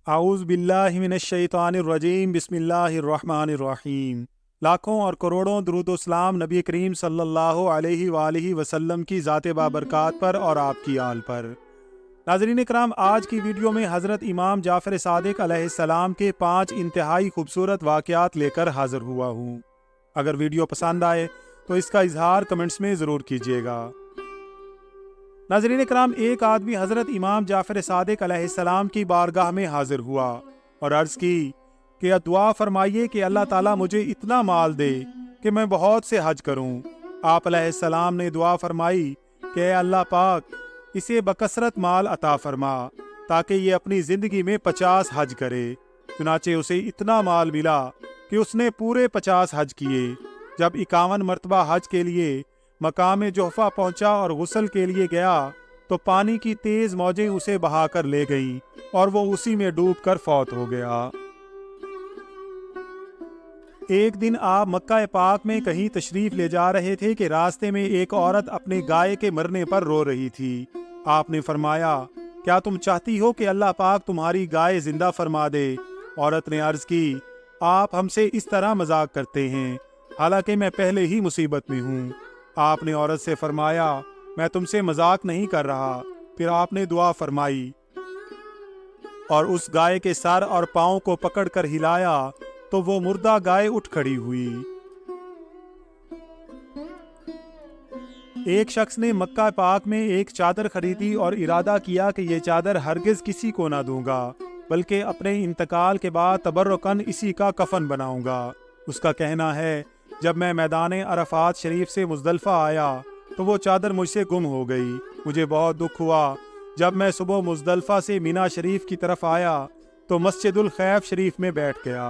اعوذ باللہ من الشیطان الرجیم بسم اللہ الرحمن الرحیم۔ لاکھوں اور کروڑوں درود و سلام نبی کریم صلی اللہ علیہ وآلہ وسلم کی ذات بابرکات پر اور آپ کی آل پر۔ ناظرین کرام، آج کی ویڈیو میں حضرت امام جعفر صادق علیہ السلام کے 5 انتہائی خوبصورت واقعات لے کر حاضر ہوا ہوں۔ اگر ویڈیو پسند آئے تو اس کا اظہار کمنٹس میں ضرور کیجیے گا۔ ناظرین کرام، ایک آدمی حضرت امام جعفر صادق علیہ السلام کی بارگاہ میں حاضر ہوا اور عرض کی کہ دعا فرمائیے کہ اللہ تعالیٰ مجھے اتنا مال دے کہ میں بہت سے حج کروں۔ آپ علیہ السلام نے دعا فرمائی کہ اے اللہ پاک، اسے بکثرت مال عطا فرما تاکہ یہ اپنی زندگی میں 50 حج کرے۔ چنانچہ اسے اتنا مال ملا کہ اس نے پورے 50 حج کیے۔ جب 51 مرتبہ حج کے لیے مقام جحفہ پہنچا اور غسل کے لیے گیا تو پانی کی تیز موجیں اسے بہا کر لے گئیں اور وہ اسی میں ڈوب کر فوت ہو گیا۔ ایک دن آپ مکہ پاک میں کہیں تشریف لے جا رہے تھے کہ راستے میں ایک عورت اپنے گائے کے مرنے پر رو رہی تھی۔ آپ نے فرمایا، کیا تم چاہتی ہو کہ اللہ پاک تمہاری گائے زندہ فرما دے؟ عورت نے عرض کی، آپ ہم سے اس طرح مذاق کرتے ہیں، حالانکہ میں پہلے ہی مصیبت میں ہوں۔ آپ نے عورت سے فرمایا، میں تم سے مذاق نہیں کر رہا۔ پھر آپ نے دعا فرمائی اور اس گائے کے سر اور پاؤں کو پکڑ کر ہلایا تو وہ مردہ گائے اٹھ کھڑی ہوئی۔ ایک شخص نے مکہ پاک میں ایک چادر خریدی اور ارادہ کیا کہ یہ چادر ہرگز کسی کو نہ دوں گا، بلکہ اپنے انتقال کے بعد تبرکاً اسی کا کفن بناؤں گا۔ اس کا کہنا ہے، جب میں میدان عرفات شریف سے مزدلفہ آیا تو وہ چادر مجھ سے گم ہو گئی۔ مجھے بہت دکھ ہوا۔ جب میں صبح مزدلفہ سے مینا شریف کی طرف آیا تو مسجد الخیف شریف میں بیٹھ گیا۔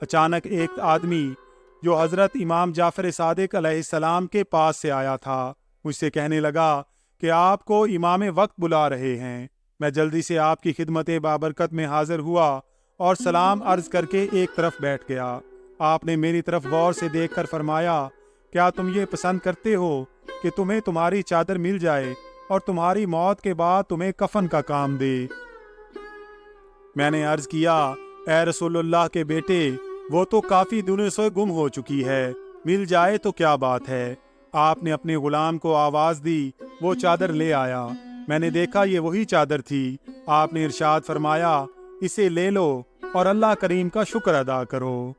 اچانک ایک آدمی جو حضرت امام جعفر صادق علیہ السلام کے پاس سے آیا تھا مجھ سے کہنے لگا کہ آپ کو امام وقت بلا رہے ہیں۔ میں جلدی سے آپ کی خدمت بابرکت میں حاضر ہوا اور سلام عرض کر کے ایک طرف بیٹھ گیا۔ آپ نے میری طرف غور سے دیکھ کر فرمایا، کیا تم یہ پسند کرتے ہو کہ تمہیں تمہاری چادر مل جائے اور تمہاری موت کے بعد تمہیں کفن کا کام دے؟ میں نے عرض کیا، اے رسول اللہ کے بیٹے، وہ تو کافی دنوں سے گم ہو چکی ہے، مل جائے تو کیا بات ہے۔ آپ نے اپنے غلام کو آواز دی، وہ چادر لے آیا۔ میں نے دیکھا یہ وہی چادر تھی۔ آپ نے ارشاد فرمایا، اسے لے لو اور اللہ کریم کا شکر ادا کرو۔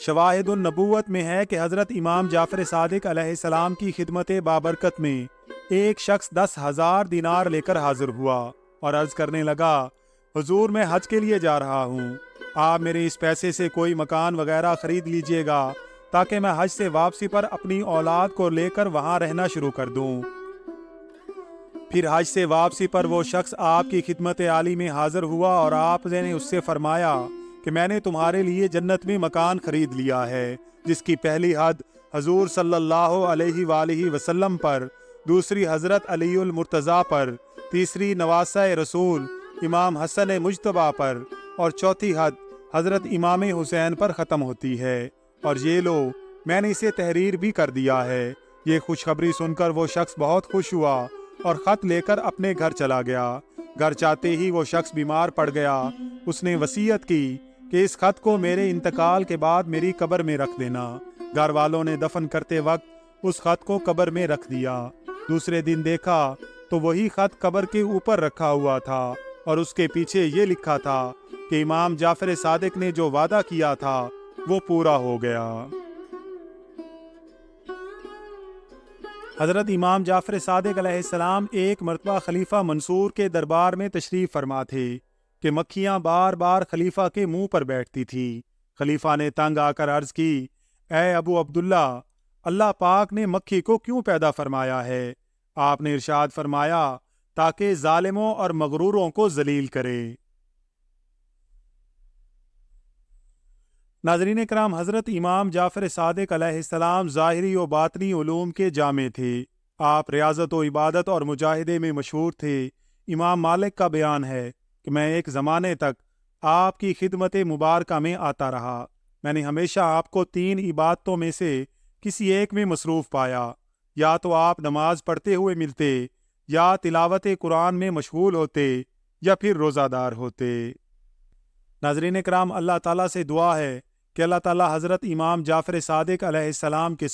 شواہد النبوت میں ہے کہ حضرت امام جعفر صادق علیہ السلام کی خدمت بابرکت میں ایک شخص 10,000 دینار لے کر حاضر ہوا اور عرض کرنے لگا، حضور میں حج کے لیے جا رہا ہوں، آپ میرے اس پیسے سے کوئی مکان وغیرہ خرید لیجئے گا تاکہ میں حج سے واپسی پر اپنی اولاد کو لے کر وہاں رہنا شروع کر دوں۔ پھر حج سے واپسی پر وہ شخص آپ کی خدمت عالی میں حاضر ہوا اور آپ نے اس سے فرمایا کہ میں نے تمہارے لیے جنت میں مکان خرید لیا ہے، جس کی پہلی حد حضور صلی اللہ علیہ وآلہ وسلم پر، دوسری حضرت علی المرتضیٰ پر، تیسری نواسہ رسول امام حسن مجتبیٰ پر اور چوتھی حد حضرت امام حسین پر ختم ہوتی ہے۔ اور یہ لو، میں نے اسے تحریر بھی کر دیا ہے۔ یہ خوشخبری سن کر وہ شخص بہت خوش ہوا اور خط لے کر اپنے گھر چلا گیا۔ گھر جاتے ہی وہ شخص بیمار پڑ گیا۔ اس نے وصیت کی کہ اس خط کو میرے انتقال کے بعد میری قبر میں رکھ دینا۔ گھر والوں نے دفن کرتے وقت اس خط کو قبر میں رکھ دیا۔ دوسرے دن دیکھا تو وہی خط قبر کے اوپر رکھا ہوا تھا اور اس کے پیچھے یہ لکھا تھا کہ امام جعفر صادق نے جو وعدہ کیا تھا وہ پورا ہو گیا۔ حضرت امام جعفر صادق علیہ السلام ایک مرتبہ خلیفہ منصور کے دربار میں تشریف فرما تھے کہ مکھیاں بار بار خلیفہ کے منہ پر بیٹھتی تھی۔ خلیفہ نے تنگ آ کر عرض کی، اے ابو عبداللہ، اللہ پاک نے مکھی کو کیوں پیدا فرمایا ہے؟ آپ نے ارشاد فرمایا، تاکہ ظالموں اور مغروروں کو ذلیل کرے۔ ناظرین کرام، حضرت امام جعفر صادق علیہ السلام ظاہری و باطنی علوم کے جامع تھے۔ آپ ریاضت و عبادت اور مجاہدے میں مشہور تھے۔ امام مالک کا بیان ہے کہ میں ایک زمانے تک آپ کی خدمت مبارکہ میں آتا رہا۔ میں نے ہمیشہ آپ کو 3 عبادتوں میں سے کسی ایک میں مصروف پایا، یا تو آپ نماز پڑھتے ہوئے ملتے، یا تلاوت قرآن میں مشغول ہوتے، یا پھر روزہ دار ہوتے۔ ناظرین کرام، اللہ تعالیٰ سے دعا ہے کہ اللہ تعالیٰ حضرت امام جعفر صادق علیہ السلام کے